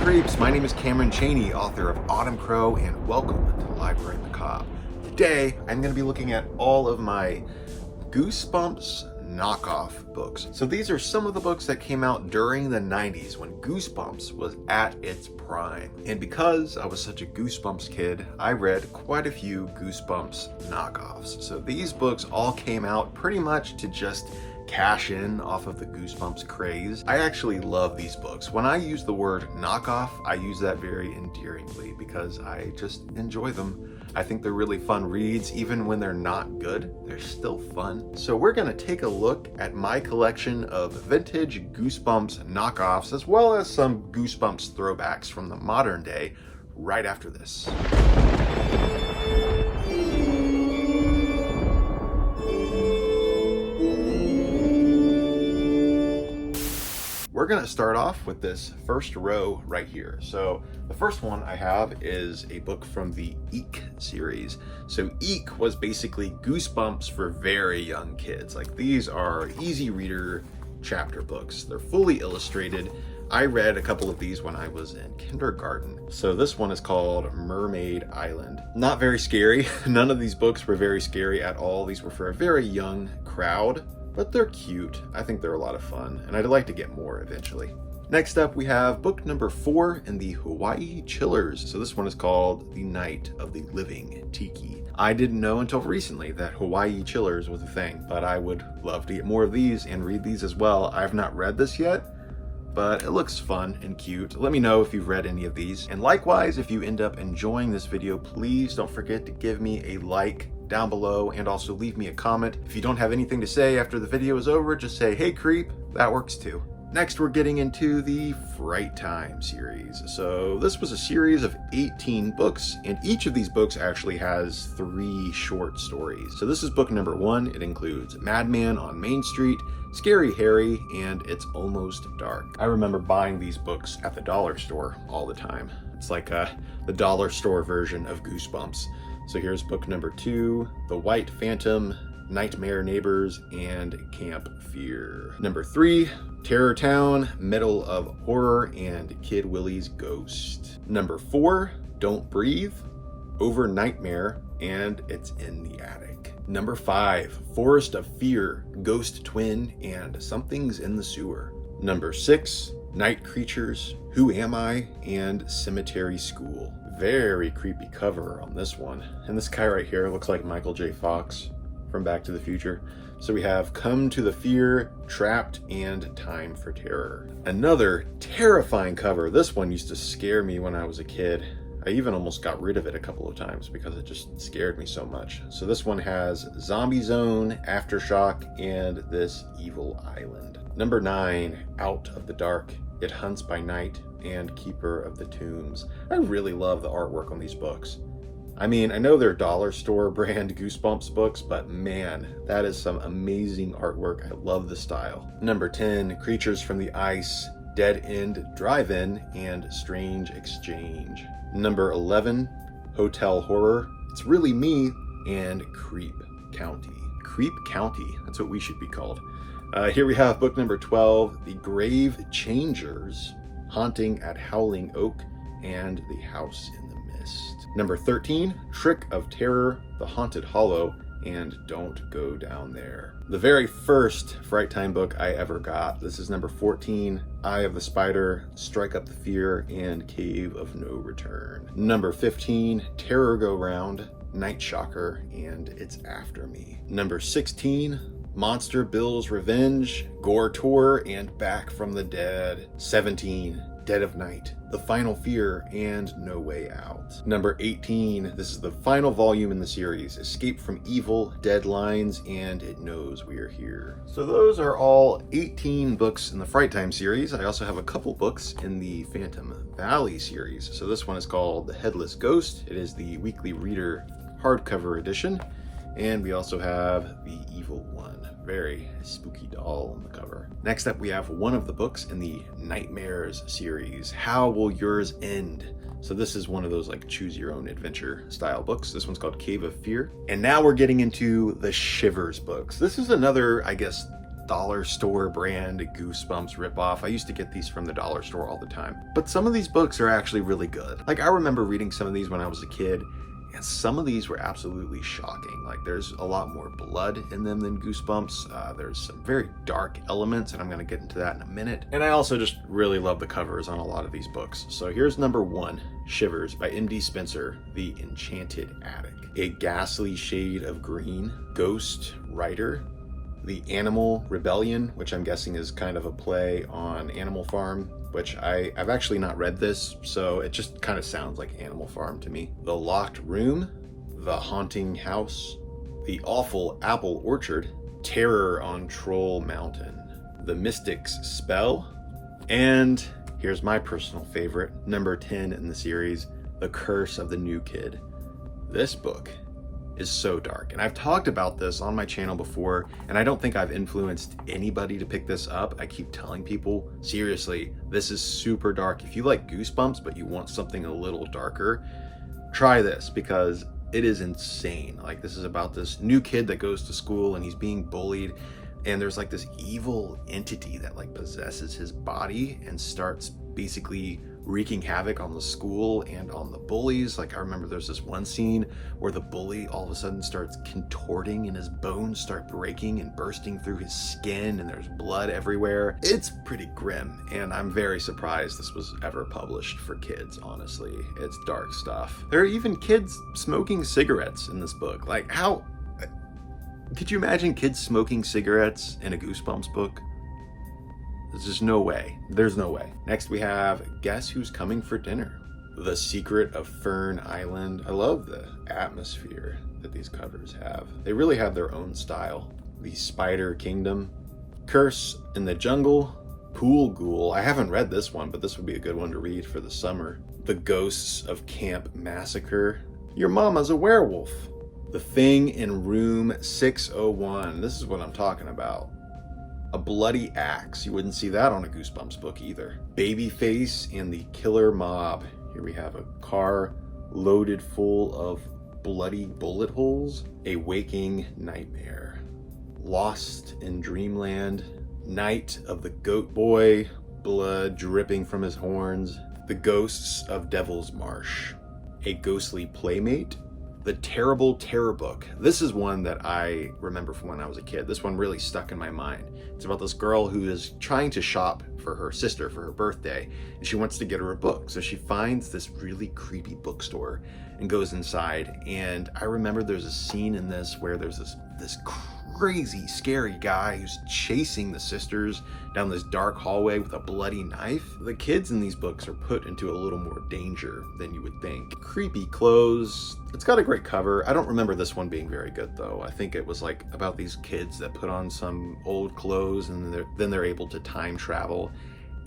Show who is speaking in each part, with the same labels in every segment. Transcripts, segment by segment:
Speaker 1: creeps, my name is Cameron Chaney, author of Autumn Crow, and welcome to the Library Macabre. Today, I'm going to be looking at all of my Goosebumps knockoff books. So these are some of the books that came out during the 90s when Goosebumps was at its prime. And because I was such a Goosebumps kid, I read quite a few Goosebumps knockoffs. So these books all came out pretty much to just cash in off of the Goosebumps craze. I actually love these books. When I use the word knockoff, I use that very endearingly because I just enjoy them. I think they're really fun reads. Even when they're not good, they're still fun. So we're gonna take a look at my collection of vintage Goosebumps knockoffs, as well as some Goosebumps throwbacks from the modern day right after this. We're going to start off with this first row right here. So the first one I have is a book from the Eek series. So Eek was basically Goosebumps for very young kids. Like, these are easy reader chapter books. They're fully illustrated. I read a couple of these when I was in kindergarten. So this one is called Mermaid Island. Not very scary. None of these books were very scary at all. These were for a very young crowd. But they're cute. I think they're a lot of fun, and I'd like to get more eventually. Next up, we have book number 4 in the Hawaii Chillers. So this one is called The Night of the Living Tiki. I didn't know until recently that Hawaii Chillers was a thing, but I would love to get more of these and read these as well. I've not read this yet, but it looks fun and cute. Let me know if you've read any of these. And likewise, if you end up enjoying this video, please don't forget to give me a like down below and also leave me a comment. If you don't have anything to say after the video is over, just say, "Hey creep," that works too. Next, we're getting into the Fright Time series. So this was a series of 18 books, and each of these books actually has 3 short stories. So this is book number 1. It includes Madman on Main Street, Scary Harry, and It's Almost Dark. I remember buying these books at the dollar store all the time. It's like the dollar store version of Goosebumps. So here's book number 2, The White Phantom, Nightmare Neighbors, and Camp Fear. Number 3, Terror Town, Middle of Horror, and Kid Willie's Ghost. Number 4, Don't Breathe, Over Nightmare, and It's in the Attic. Number 5, Forest of Fear, Ghost Twin, and Something's in the Sewer. Number 6, Night Creatures, Who Am I, and Cemetery School. Very creepy cover on this one. And this guy right here looks like Michael J. Fox from Back to the Future. So we have Come to the Fear, Trapped, and Time for Terror. Another terrifying cover. This one used to scare me when I was a kid. I even almost got rid of it a couple of times because it just scared me so much. So this one has Zombie Zone, Aftershock, and This Evil Island. Number 9, Out of the Dark, It Hunts by Night, and Keeper of the Tombs. I really love the artwork on these books. I mean, I know they're dollar store brand Goosebumps books, but man, that is some amazing artwork. I love the style. Number 10, Creatures from the Ice, Dead End Drive-In, and Strange Exchange. Number 11, Hotel Horror, It's Really Me, and Creep County. Creep County, that's what we should be called. Here we have book number 12, The Grave Changers, Haunting at Howling Oak, and The House in the Mist. Number 13, Trick of Terror, The Haunted Hollow, and Don't Go Down There. The very first Fright Time book I ever got. This is number 14, Eye of the Spider, Strike Up the Fear, and Cave of No Return. Number 15, Terror Go Round, Night Shocker, and It's After Me. Number 16, Monster Bill's Revenge, Gore Tour, and Back from the Dead. 17, Dead of Night, The Final Fear, and No Way Out. Number 18, this is the final volume in the series, Escape from Evil, Deadlines, and It Knows We Are Here. So those are all 18 books in the Fright Time series. I also have a couple books in the Phantom Valley series. So this one is called The Headless Ghost. It is the Weekly Reader hardcover edition. And we also have The Evil One. Very spooky doll on the cover. Next up, we have one of the books in the Nightmares series, How Will Yours End? So this is one of those like choose your own adventure style books. This one's called Cave of Fear. And now we're getting into the Shivers books. This is another, I guess, dollar store brand Goosebumps ripoff. I used to get these from the dollar store all the time. But some of these books are actually really good. Like, I remember reading some of these when I was a kid, and some of these were absolutely shocking. Like, there's a lot more blood in them than Goosebumps. There's some very dark elements, and I'm going to get into that in a minute. And I also just really love the covers on a lot of these books. So here's number 1, Shivers by M.D. Spenser, The Enchanted Attic. A ghastly shade of green, ghost writer, The Animal Rebellion, which I'm guessing is kind of a play on Animal Farm, which I've actually not read this, so it just kind of sounds like Animal Farm to me. The Locked Room, The Haunting House, The Awful Apple Orchard, Terror on Troll Mountain, The Mystic's Spell, and here's my personal favorite, number 10 in the series, The Curse of the New Kid. This book is so dark, and I've talked about this on my channel before, and I don't think I've influenced anybody to pick this up. I keep telling people, seriously, this is super dark. If you like Goosebumps but you want something a little darker, try this, because it is insane. Like, this is about this new kid that goes to school and he's being bullied, and there's like this evil entity that like possesses his body and starts basically wreaking havoc on the school and on the bullies. Like, I remember there's this one scene where the bully all of a sudden starts contorting and his bones start breaking and bursting through his skin, and there's blood everywhere. It's pretty grim, and I'm very surprised this was ever published for kids, honestly. It's dark stuff. There are even kids smoking cigarettes in this book. Like, how could you imagine kids smoking cigarettes in a Goosebumps book? There's just no way. There's no way. Next we have Guess Who's Coming for Dinner? The Secret of Fern Island. I love the atmosphere that these covers have. They really have their own style. The Spider Kingdom. Curse in the Jungle. Pool Ghoul. I haven't read this one, but this would be a good one to read for the summer. The Ghosts of Camp Massacre. Your Mama's a Werewolf. The Thing in Room 601. This is what I'm talking about. A Bloody Axe. You wouldn't see that on a Goosebumps book either. Babyface and the Killer Mob. Here we have a car loaded full of bloody bullet holes. A Waking Nightmare. Lost in Dreamland. Night of the Goat Boy. Blood dripping from his horns. The Ghosts of Devil's Marsh. A Ghostly Playmate. The Terrible Terror Book. This is one that I remember from when I was a kid. This one really stuck in my mind. It's about this girl who is trying to shop for her sister for her birthday, and she wants to get her a book. So she finds this really creepy bookstore and goes inside. And I remember there's a scene in this where there's this crazy, scary guy who's chasing the sisters down this dark hallway with a bloody knife. The kids in these books are put into a little more danger than you would think. Creepy clothes. It's got a great cover. I don't remember this one being very good though. I think it was like about these kids that put on some old clothes and then they're able to time travel.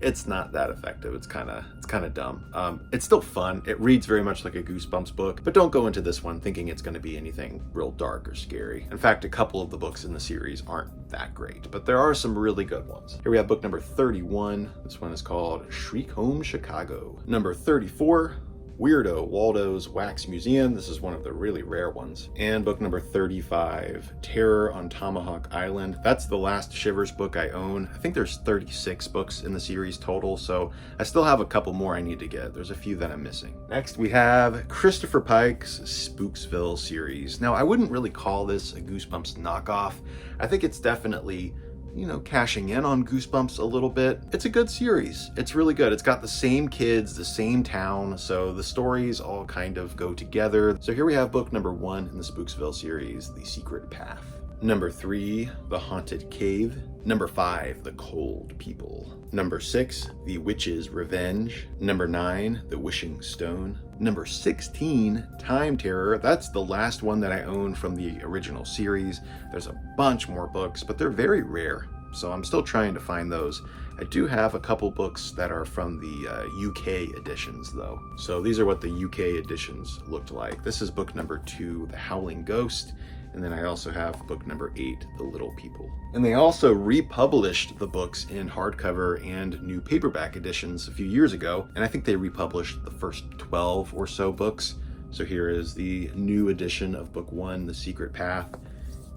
Speaker 1: It's not that effective. It's kind of dumb. It's still fun. It reads very much like a Goosebumps book, but don't go into this one thinking it's going to be anything real dark or scary. In fact, a couple of the books in the series aren't that great, but there are some really good ones. Here we have book number 31. This one is called Shriek Home Chicago. Number 34. Weirdo Waldo's Wax Museum. This is one of the really rare ones. And book number 35, Terror on Tomahawk Island. That's the last Shivers book I own. I think there's 36 books in the series total, so I still have a couple more I need to get. There's a few that I'm missing. Next we have Christopher Pike's Spooksville series. Now, I wouldn't really call this a Goosebumps knockoff. I think it's definitely, you know, cashing in on Goosebumps a little bit. It's a good series. It's really good. It's got the same kids, the same town, so the stories all kind of go together. So here we have book number 1 in the Spooksville series, The Secret Path. Number 3, The Haunted Cave. Number 5, The Cold People. Number 6, The Witch's Revenge. Number 9, The Wishing Stone. Number 16, Time Terror. That's the last one that I own from the original series. There's a bunch more books, but they're very rare, so I'm still trying to find those. I do have a couple books that are from the UK editions though. So these are what the UK editions looked like. This is book number 2, The Howling Ghost. And then I also have book number 8, The Little People. And they also republished the books in hardcover and new paperback editions a few years ago. And I think they republished the first 12 or so books. So here is the new edition of book 1, The Secret Path.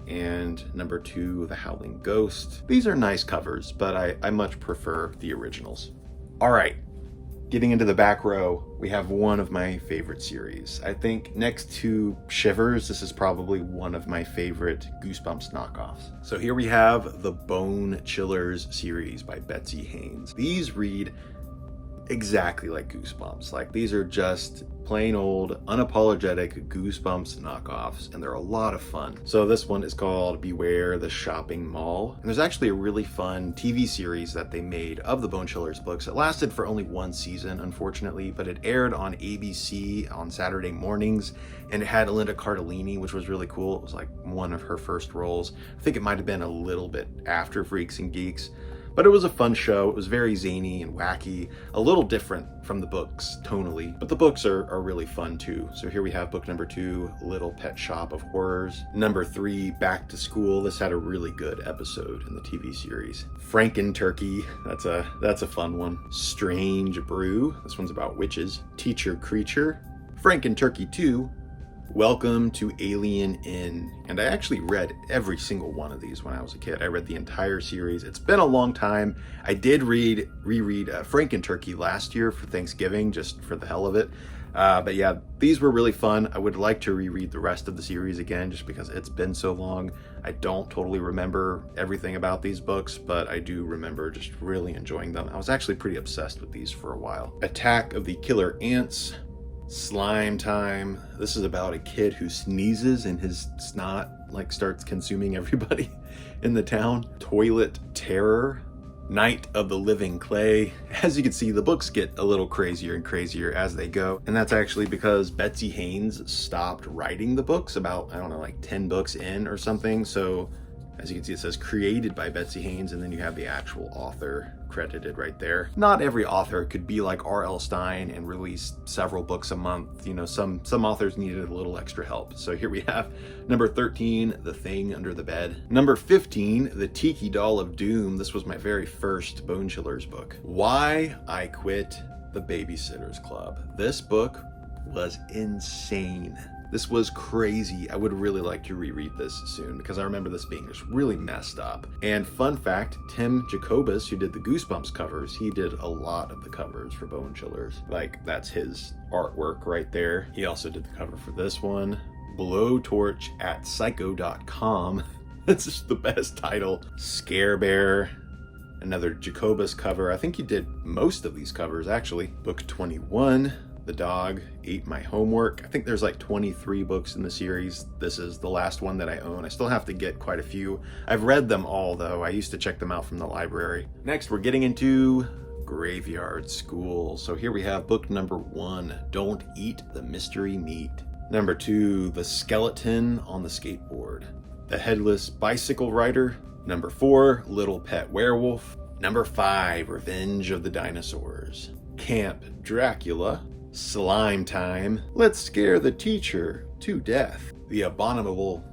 Speaker 1: and number 2, The Howling Ghost. These are nice covers, but I much prefer the originals. All right, getting into the back row, we have one of my favorite series. I think next to Shivers, this is probably one of my favorite Goosebumps knockoffs. So here we have the Bone Chillers series by Betsy Haynes. These read exactly like Goosebumps. Like, these are just plain old unapologetic Goosebumps knockoffs, and they're a lot of fun. So this one is called Beware the Shopping Mall, and there's actually a really fun TV series that they made of the Bone Chillers books. It lasted for only 1 season, unfortunately, but it aired on ABC on Saturday mornings, and it had Linda Cardellini, which was really cool. It was like one of her first roles. I think it might have been a little bit after Freaks and Geeks. But it was a fun show. It was very zany and wacky, a little different from the books tonally, but the books are really fun too. So here we have book number 2, Little Pet Shop of Horrors. Number 3, Back to School. This had a really good episode in the TV series. Franken-Turkey, that's a fun one. Strange Brew, this one's about witches. Teacher Creature. Franken-Turkey 2, Welcome to Alien Inn. And I actually read every single one of these when I was a kid. I read the entire series. It's been a long time. I did reread Franken-Turkey last year for Thanksgiving, just for the hell of it. But yeah, these were really fun. I would like to reread the rest of the series again, just because it's been so long. I don't totally remember everything about these books, but I do remember just really enjoying them. I was actually pretty obsessed with these for a while. Attack of the Killer Ants. Slime Time. This is about a kid who sneezes and his snot like starts consuming everybody in the town. Toilet Terror. Night of the Living Clay. As you can see, the books get a little crazier and crazier as they go, and that's actually because Betsy Haynes stopped writing the books about, I don't know, like 10 books in or something. So as you can see, it says created by Betsy Haynes, and then you have the actual author credited right there. Not every author could be like R.L. Stine and release several books a month. You know, some authors needed a little extra help. So here we have number 13, The Thing Under the Bed. Number 15, The Tiki Doll of Doom. This was my very first Bone Chillers book. Why I Quit the Babysitter's Club. This book was insane. This was crazy. I would really like to reread this soon because I remember this being just really messed up. And fun fact, Tim Jacobus, who did the Goosebumps covers, he did a lot of the covers for Bone Chillers. Like, that's his artwork right there. He also did the cover for this one. Blowtorch at Psycho.com. This is the best title. Scare Bear. Another Jacobus cover. I think he did most of these covers, actually. Book 21. The Dog Ate My Homework. I think there's like 23 books in the series. This is the last one that I own. I still have to get quite a few. I've read them all though. I used to check them out from the library. Next, we're getting into Graveyard School. So here we have book number 1, Don't Eat the Mystery Meat. Number 2, The Skeleton on the Skateboard. The Headless Bicycle Rider. Number 4, Little Pet Werewolf. Number 5, Revenge of the Dinosaurs. Camp Dracula. Slime Time. Let's Scare the Teacher to Death. The Abominable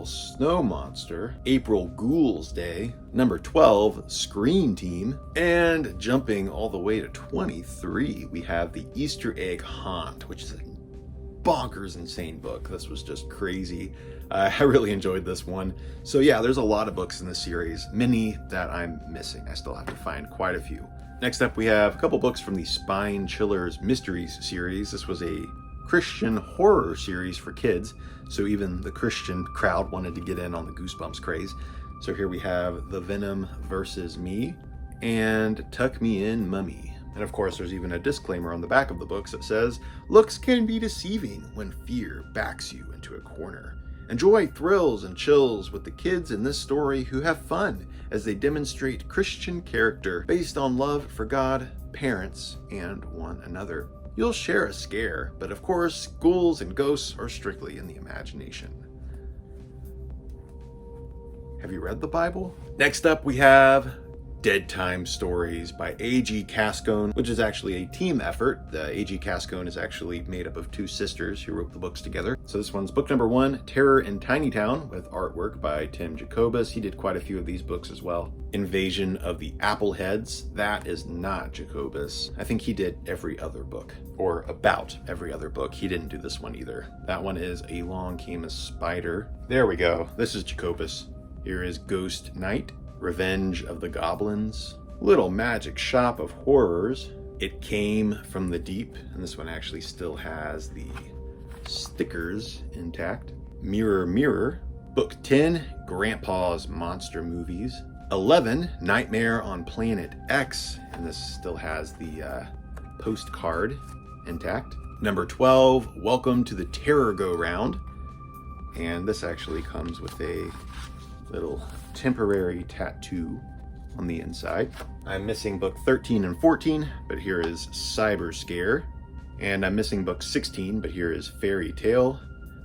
Speaker 1: Snow Monster. April Ghoul's Day. Number 12, Screen Team. And jumping all the way to 23, we have The Easter Egg Haunt, which is a bonkers insane book. This was just crazy. I really enjoyed this one. So yeah, there's a lot of books in this series, many that I'm missing. I still have to find quite a few. Next up, we have a couple books from the Spine Chillers Mysteries series. This was a Christian horror series for kids, so even the Christian crowd wanted to get in on the Goosebumps craze. So here we have The Venom versus Me and Tuck Me In, Mummy. And of course, there's even a disclaimer on the back of the books that says, looks can be deceiving when fear backs you into a corner. Enjoy thrills and chills with the kids in this story who have fun as they demonstrate Christian character based on love for God, parents, and one another. You'll share a scare, but of course, ghouls and ghosts are strictly in the imagination. Have you read the Bible? Next up, we have Deadtime Stories by A.G. Cascone, which is actually a team effort. A.G. Cascone is actually made up of two sisters who wrote the books together. So this one's book number 1, Terror in Tiny Town, with artwork by Tim Jacobus. He did quite a few of these books as well. Invasion of the Appleheads, that is not Jacobus. I think he did every other book, or about every other book. He didn't do this one either. That one is Along Came a Spider. There we go. This is Jacobus. Here is Ghost Night, Revenge of the Goblins, Little Magic Shop of Horrors, It Came from the Deep, and this one actually still has the stickers intact. Mirror Mirror, Book 10, Grandpa's Monster Movies, 11, Nightmare on Planet X, and this still has the postcard intact. Number 12, Welcome to the Terror Go Round, and this actually comes with a little temporary tattoo on the inside. I'm missing book 13 and 14, but here is Cyber Scare. And I'm missing book 16, but here is Fairy Tale.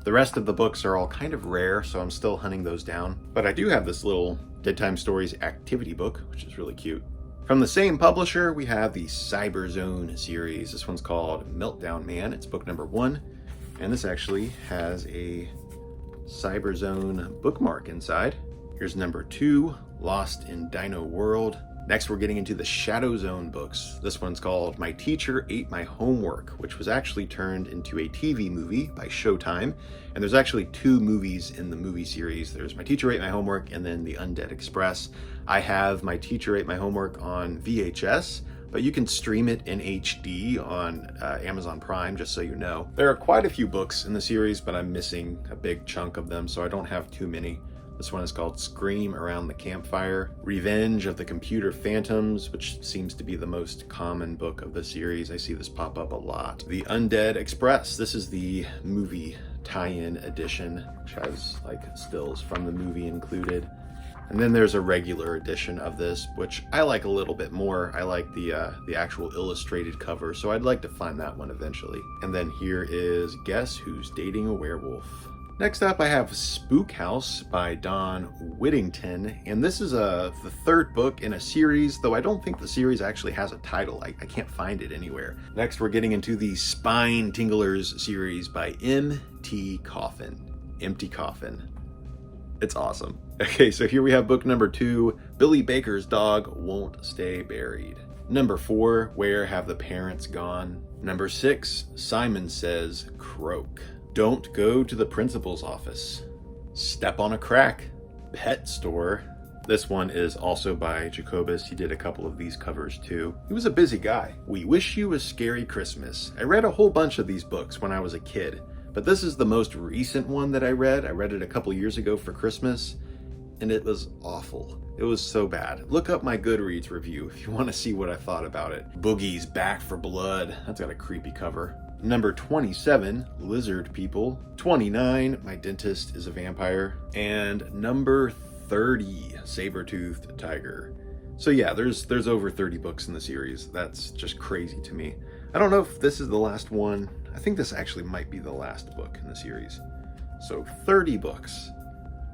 Speaker 1: The rest of the books are all kind of rare, so I'm still hunting those down. But I do have this little Deadtime Stories activity book, which is really cute. From the same publisher, we have the Cyber Zone series. This one's called Meltdown Man. It's book number 1. And this actually has a Cyber Zone bookmark inside. Here's number 2, Lost in Dino World. Next, we're getting into the Shadow Zone books. This one's called My Teacher Ate My Homework, which was actually turned into a TV movie by Showtime. And there's actually 2 movies in the movie series. There's My Teacher Ate My Homework and then The Undead Express. I have My Teacher Ate My Homework on VHS, but you can stream it in HD on Amazon Prime, just so you know. There are quite a few books in the series, but I'm missing a big chunk of them, so I don't have too many. This one is called Scream Around the Campfire, Revenge of the Computer Phantoms, which seems to be the most common book of the series. I see this pop up a lot. The Undead Express. This is the movie tie-in edition, which has like stills from the movie included. And then there's a regular edition of this, which I like a little bit more. I like the actual illustrated cover, so I'd like to find that one eventually. And then here is Guess Who's Dating a Werewolf. Next up, I have Spook House by Don Whittington, and this is the 3rd book in a series, though I don't think the series actually has a title. I can't find it anywhere. Next, we're getting into the Spinetinglers series by M.T. Coffin. Empty Coffin. It's awesome. Okay, so here we have book number 2, Billy Baker's Dog Won't Stay Buried. Number 4, Where Have the Parents Gone? Number 6, Simon Says Croak. Don't Go to the Principal's Office. Step on a Crack. Pet Store. This one is also by Jacobus. He did a couple of these covers too. He was a busy guy. We Wish You a Scary Christmas. I read a whole bunch of these books when I was a kid, but this is the most recent one that I read. I read it a couple years ago for Christmas, and it was awful. It was so bad. Look up my Goodreads review if you want to see what I thought about it. Boogie's Back for Blood. That's got a creepy cover. Number 27, Lizard People. 29, My Dentist is a Vampire. And number 30, Saber-Toothed Tiger. So yeah, there's over 30 books in the series. That's just crazy to me. I don't know if this is the last one. I think this actually might be the last book in the series. So 30 books.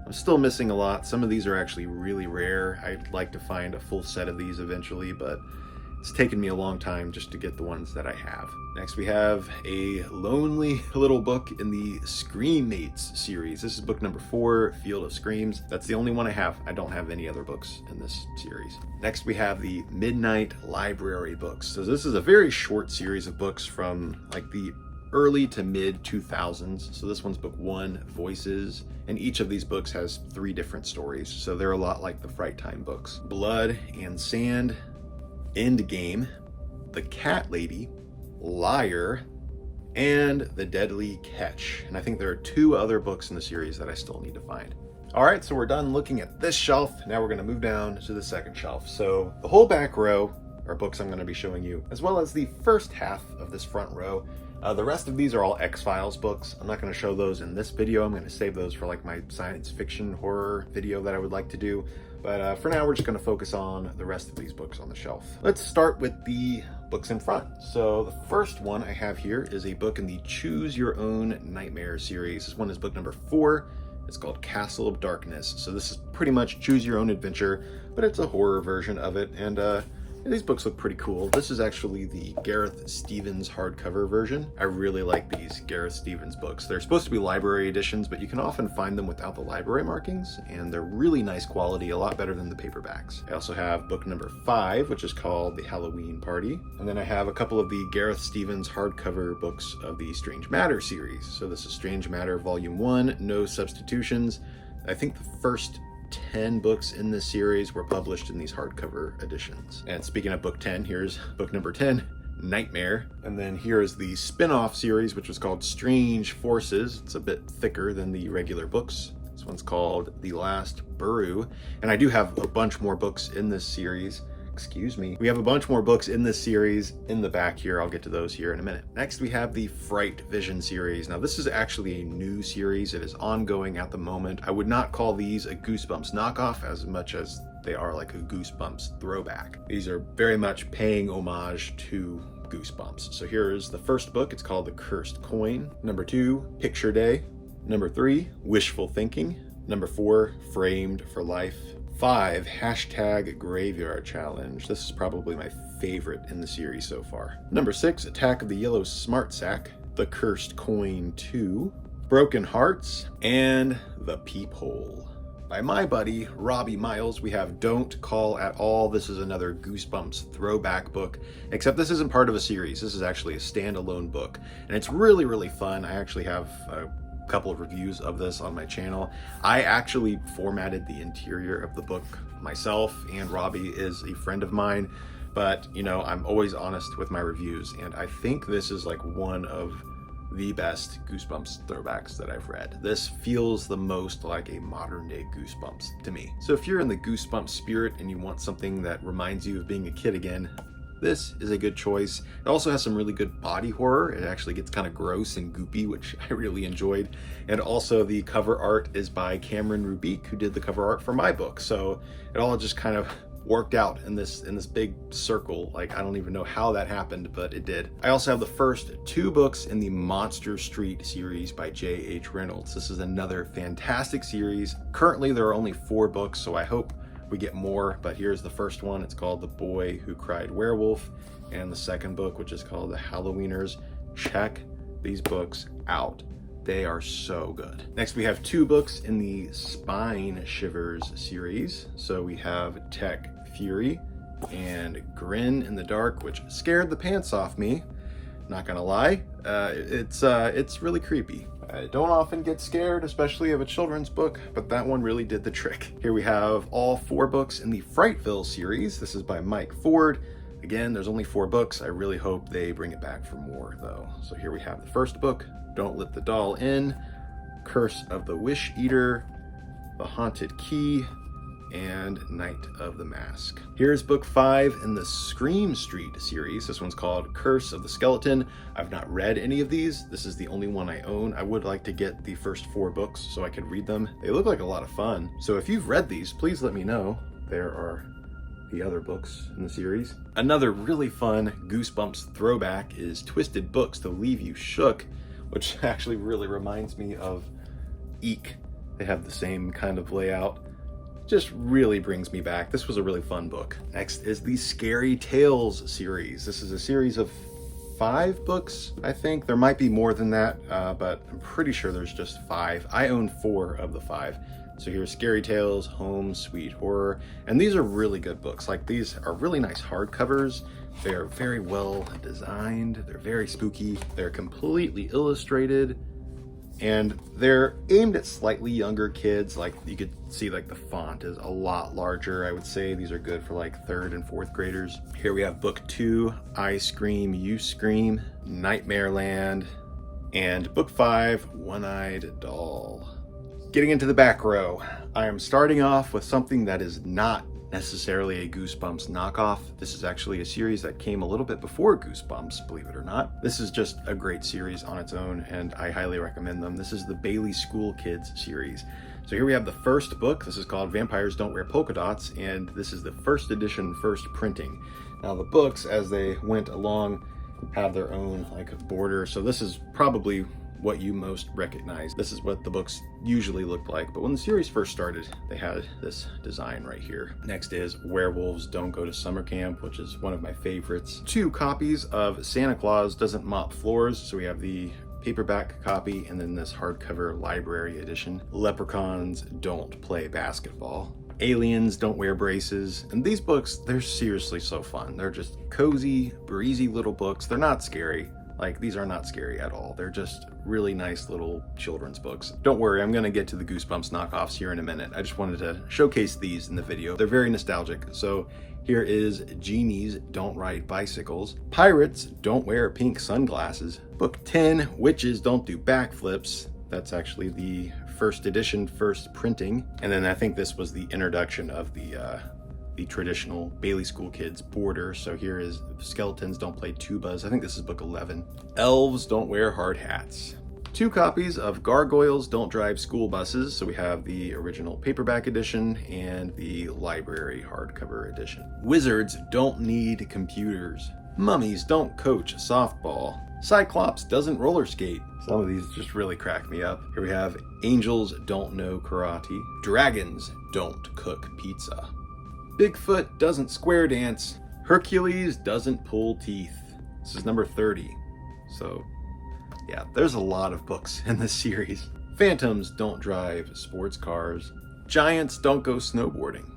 Speaker 1: I'm still missing a lot. Some of these are actually really rare. I'd like to find a full set of these eventually, but it's taken me a long time just to get the ones that I have. Next we have a lonely little book in the Scream Mates series. This is book number 4, Field of Screams. That's the only one I have. I don't have any other books in this series. Next we have the Midnight Library books. So this is a very short series of books from like the early to mid 2000s. So this one's book 1, Voices, and each of these books has 3 different stories. So they're a lot like the Fright Time books. Blood and Sand, Endgame, The Cat Lady, Liar, and The Deadly Catch. And I think there are 2 other books in the series that I still need to find. All right, so we're done looking at this shelf. Now we're gonna move down to the second shelf. So the whole back row are books I'm gonna be showing you, as well as the first half of this front row. The rest of these are all X-Files books. I'm not gonna show those in this video. I'm gonna save those for like my science fiction horror video that I would like to do. But for now, we're just gonna focus on the rest of these books on the shelf. Let's start with the books in front. So the first one I have here is a book in the Choose Your Own Nightmare series. This one is book number 4, It's called Castle of Darkness. So this is pretty much choose your own adventure, but it's a horror version of it. And these books look pretty cool. This is actually the Gareth Stevens hardcover version. I really like these Gareth Stevens books. They're supposed to be library editions, but you can often find them without the library markings, and they're really nice quality, a lot better than the paperbacks. I also have book number 5, which is called The Halloween Party. And then I have a couple of the Gareth Stevens hardcover books of the Strange Matter series. So this is Strange Matter Volume 1, No Substitutions. I think the first 10 books in this series were published in these hardcover editions. And speaking of book 10, here's book number 10, Nightmare. And then here is the spin-off series, which was called Strange Forces. It's a bit thicker than the regular books. This one's called The Last Buru. And I do have a bunch more books in this series. Excuse me. We have a bunch more books in this series in the back here. I'll get to those here in a minute. Next, we have the FrightVision series. Now, this is actually a new series. It is ongoing at the moment. I would not call these a Goosebumps knockoff as much as they are like a Goosebumps throwback. These are very much paying homage to Goosebumps. So here is the first book. It's called The Cursed Coin. Number 2, Picture Day. Number 3, Wishful Thinking. Number 4, Framed for Life. 5, Hashtag Graveyard Challenge. This is probably my favorite in the series so far. Number 6, Attack of the Yellow Smart Sack. The Cursed Coin 2. Broken Hearts. And The Peephole. By my buddy, Robbie Myles, we have Don't Call at All. This is another Goosebumps throwback book, except this isn't part of a series. This is actually a standalone book, and it's really, really fun. I actually have a couple of reviews of this on my channel. I actually formatted the interior of the book myself, and Robbie is a friend of mine, but you know, I'm always honest with my reviews, and I think this is like one of the best Goosebumps throwbacks that I've read. This feels the most like a modern day Goosebumps to me. So if you're in the Goosebumps spirit and you want something that reminds you of being a kid again, this is a good choice. It also has some really good body horror. It actually gets kind of gross and goopy, which I really enjoyed. And also the cover art is by Cameron Rubik, who did the cover art for my book. So it all just kind of worked out in this big circle. Like, I don't even know how that happened, but it did. I also have the first 2 books in the MonsterStreet series by J.H. Reynolds. This is another fantastic series. Currently, there are only 4 books, so I hope we get more, but here's the first one. It's called The Boy Who Cried Werewolf, and the second book, which is called The Halloweeners. Check these books out. They are so good. Next, we have 2 books in the Spine Shivers series. So we have Tech Fury and Grin in the Dark, which scared the pants off me. Not gonna lie, it's really creepy. I don't often get scared, especially of a children's book, but that one really did the trick. Here we have all 4 books in the Frightville series. This is by Mike Ford. Again, there's only 4 books. I really hope they bring it back for more, though. So here we have the first book, Don't Let the Doll In, Curse of the Wish Eater, The Haunted Key, and Night of the Mask. Here's book 5 in the Scream Street series. This one's called Curse of the Skeleton. I've not read any of these. This is the only one I own. I would like to get the first 4 books so I could read them. They look like a lot of fun. So if you've read these, please let me know. There are the other books in the series. Another really fun Goosebumps throwback is Twisted Books to Leave You Shook, which actually really reminds me of Eek. They have the same kind of layout. Just really brings me back. This was a really fun book. Next is the Scary Tales series. This is a series of 5 books, I think. There might be more than that, but I'm pretty sure there's just 5. I own 4 of the 5. So here's Scary Tales, Home Sweet Horror, and these are really good books. Like, these are really nice hardcovers. They're very well designed. They're very spooky. They're completely illustrated. And they're aimed at slightly younger kids. Like, you could see like the font is a lot larger. I would say these are good for like 3rd and 4th graders. Here we have book 2, I Scream, You Scream, Nightmare Land, and book 5, One-Eyed Doll. Getting into the back row, I am starting off with something that is not necessarily a Goosebumps knockoff. This is actually a series that came a little bit before Goosebumps, believe it or not. This is just a great series on its own, and I highly recommend them. This is the Bailey School Kids series. So here we have the first book. This is called Vampires Don't Wear Polka Dots, and this is the first edition, first printing. Now the books, as they went along, have their own like border. So this is probably what you most recognize. This is what the books usually look like, but when the series first started, they had this design right here. Next is Werewolves Don't Go to Summer Camp, which is one of my favorites. 2 copies of Santa Claus Doesn't Mop Floors, so we have the paperback copy and then this hardcover library edition. Leprechauns Don't Play Basketball. Aliens Don't Wear Braces. And these books, they're seriously so fun. They're just cozy, breezy little books. They're not scary. Like, these are not scary at all. They're just really nice little children's books. Don't worry, I'm gonna get to the Goosebumps knockoffs here in a minute. I just wanted to showcase these in the video. They're very nostalgic. So here is Genies Don't Ride Bicycles. Pirates Don't Wear Pink Sunglasses. Book 10, Witches Don't Do Backflips. That's actually the first edition, first printing. And then I think this was the introduction of the traditional Bailey School Kids border. So here is Skeletons Don't Play Tubas. I think this is book 11. Elves Don't Wear Hard Hats. 2 copies of Gargoyles Don't Drive School Buses. So we have the original paperback edition and the library hardcover edition. Wizards Don't Need Computers. Mummies Don't Coach Softball. Cyclops Doesn't Roller Skate. Some of these just really crack me up. Here we have Angels Don't Know Karate. Dragons Don't Cook Pizza. Bigfoot Doesn't Square Dance. Hercules Doesn't Pull Teeth. This is number 30. So yeah, there's a lot of books in this series. Phantoms Don't Drive Sports Cars. Giants Don't Go Snowboarding.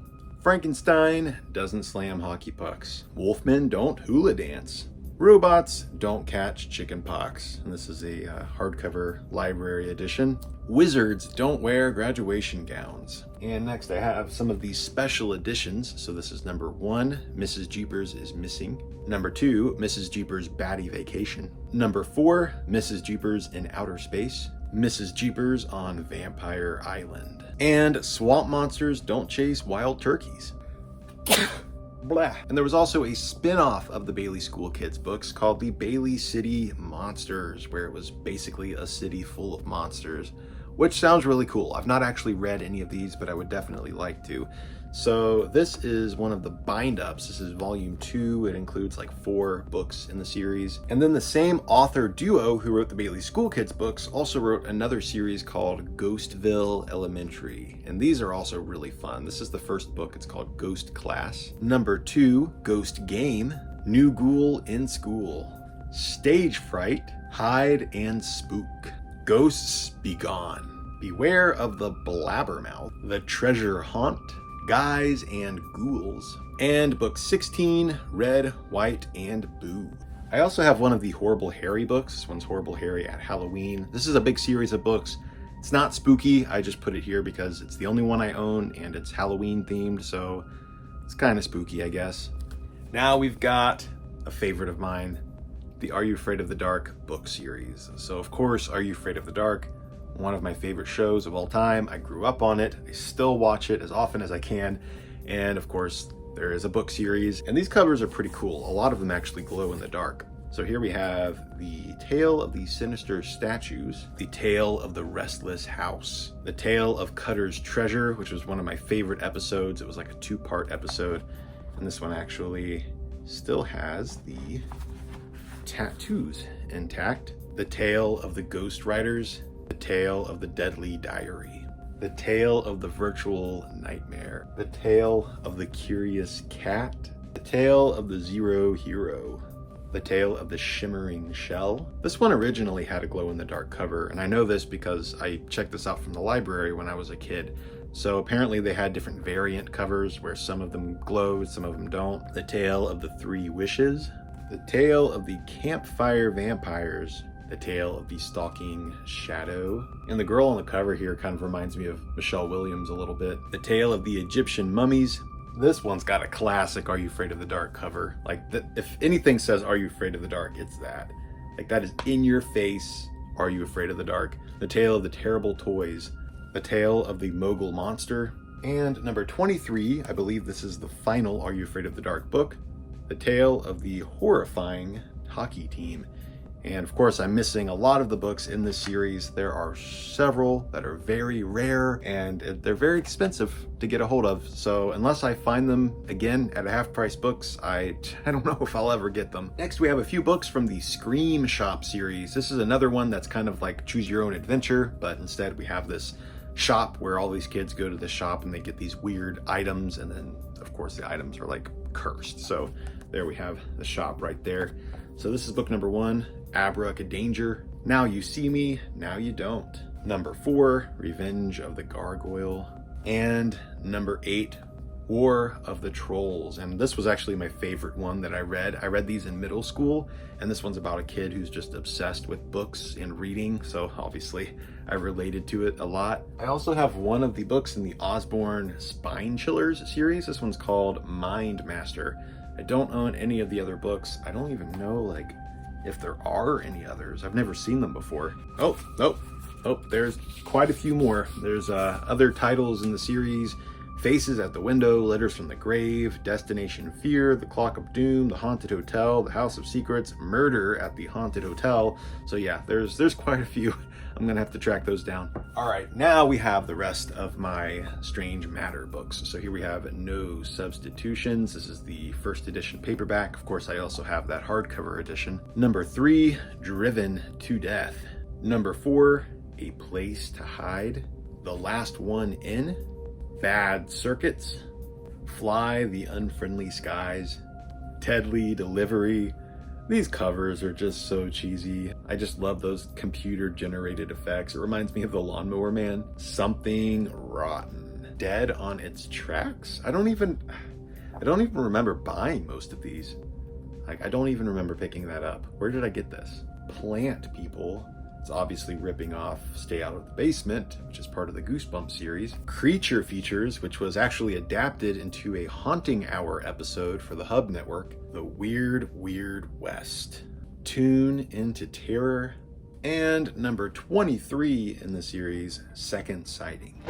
Speaker 1: Frankenstein Doesn't Slam Hockey Pucks. Wolfmen Don't Hula Dance. Robots Don't Catch Chicken Pox. And this is a hardcover library edition. Wizards Don't Wear Graduation Gowns. And next I have some of these special editions. So this is number 1, Mrs. Jeepers is Missing. Number 2, Mrs. Jeepers' Batty Vacation. Number 4, Mrs. Jeepers in Outer Space. Mrs. Jeepers on Vampire Island. And Swamp Monsters Don't Chase Wild Turkeys. Blah. And there was also a spin-off of the Bailey School Kids books called the Bailey City Monsters, where it was basically a city full of monsters, which sounds really cool. I've not actually read any of these, but I would definitely like to. So this is one of the bind-ups. This is volume 2. It includes like 4 books in the series. And then the same author duo who wrote the Bailey School Kids books also wrote another series called Ghostville Elementary. And these are also really fun. This is the first book. It's called Ghost Class. Number 2, Ghost Game. New Ghoul in School. Stage Fright. Hide and Spook. Ghosts Be Gone. Beware of the Blabbermouth. The Treasure Haunt. Guys and Ghouls. And book 16, Red, White, and Boo. I also have one of the Horrible Harry books. This one's Horrible Harry at Halloween. This is a big series of books. It's not spooky. I just put it here because it's the only one I own and it's Halloween themed, so it's kind of spooky, I guess. Now we've got a favorite of mine, the Are You Afraid of the Dark book series. So of course, Are You Afraid of the Dark? One of my favorite shows of all time. I grew up on it. I still watch it as often as I can. And of course, there is a book series. And these covers are pretty cool. A lot of them actually glow in the dark. So here we have the Tale of the Sinister Statues, the Tale of the Restless House, the Tale of Cutter's Treasure, which was one of my favorite episodes. It was like a 2-part episode. And this one actually still has the tattoos intact. The Tale of the Ghost Riders, the Tale of the Deadly Diary, the Tale of the Virtual Nightmare, the Tale of the Curious Cat, the Tale of the Zero Hero, the Tale of the Shimmering Shell. This one originally had a glow-in-the-dark cover, and I know this because I checked this out from the library when I was a kid. So apparently they had different variant covers where some of them glowed, some of them don't. The Tale of the Three Wishes, the Tale of the Campfire Vampires, the Tale of the Stalking Shadow. And the girl on the cover here kind of reminds me of Michelle Williams a little bit. The Tale of the Egyptian Mummies. This one's got a classic Are You Afraid of the Dark cover. Like, if anything says Are You Afraid of the Dark, it's that. Like, that is in your face, Are You Afraid of the Dark? The Tale of the Terrible Toys. The Tale of the Mogul Monster. And number 23, I believe this is the final Are You Afraid of the Dark book. The Tale of the Horrifying Hockey Team. And of course, I'm missing a lot of the books in this series. There are several that are very rare and they're very expensive to get a hold of. So unless I find them again at a Half Price Books, I don't know if I'll ever get them. Next, we have a few books from the Scream Shop series. This is another one that's kind of like Choose Your Own Adventure, but instead we have this shop where all these kids go to the shop and they get these weird items, and then of course the items are like cursed. So there we have the shop right there. So this is book number 1, Abracadanger. Now you see me, now you don't. Number 4, Revenge of the Gargoyle. And number 8, War of the Trolls. And this was actually my favorite one that I read. I read these in middle school, and this one's about a kid who's just obsessed with books and reading, so obviously I related to it a lot. I also have one of the books in the Osborne Spinechillers series. This one's called Mind Master. I don't own any of the other books. I don't even know like if there are any others. I've never seen them before. Oh, there's quite a few more. There's other titles in the series: Faces at the Window, Letters from the Grave, Destination Fear, The Clock of Doom, The Haunted Hotel, The House of Secrets, Murder at the Haunted Hotel. So yeah, there's quite a few. I'm gonna have to track those down. All right, now we have the rest of my Strange Matter books. So here we have No Substitutions. This is the first edition paperback. Of course, I also have that hardcover edition. Number 3, Driven to Death. Number 4, A Place to Hide. The Last One In. Bad Circuits. Fly the Unfriendly Skies. Deadly Delivery. These covers are just so cheesy. I just love those computer generated effects. It reminds me of the Lawnmower Man. Something Rotten. Dead on Its Tracks? I don't even remember buying most of these. Like, I don't even remember picking that up. Where did I get this? Plant People. It's obviously ripping off Stay Out of the Basement, which is part of the Goosebumps series. Creature Features, which was actually adapted into a Haunting Hour episode for the Hub Network. The Weird Weird West. Tune into Terror. And number 23 in the series, Second Sighting.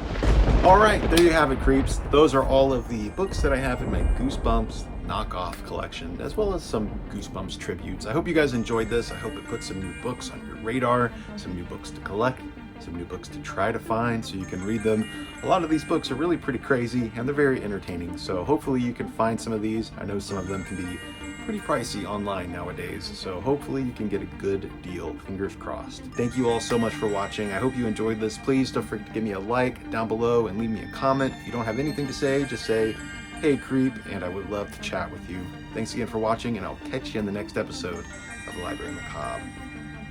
Speaker 1: All right, there you have it, creeps. Those are all of the books that I have in my Goosebumps knockoff collection, as well as some Goosebumps tributes. I hope you guys enjoyed this. I hope it put some new books on your radar, some new books to collect, some new books to try to find so you can read them. A lot of these books are really pretty crazy and they're very entertaining, so hopefully you can find some of these. I know some of them can be pretty pricey online nowadays, so hopefully you can get a good deal. Fingers crossed. Thank you all so much for watching. I hope you enjoyed this. Please don't forget to give me a like down below and leave me a comment. If you don't have anything to say, just say, "Hey creep," and I would love to chat with you. Thanks again for watching, and I'll catch you in the next episode of the Library Macabre.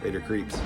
Speaker 1: Later, creeps.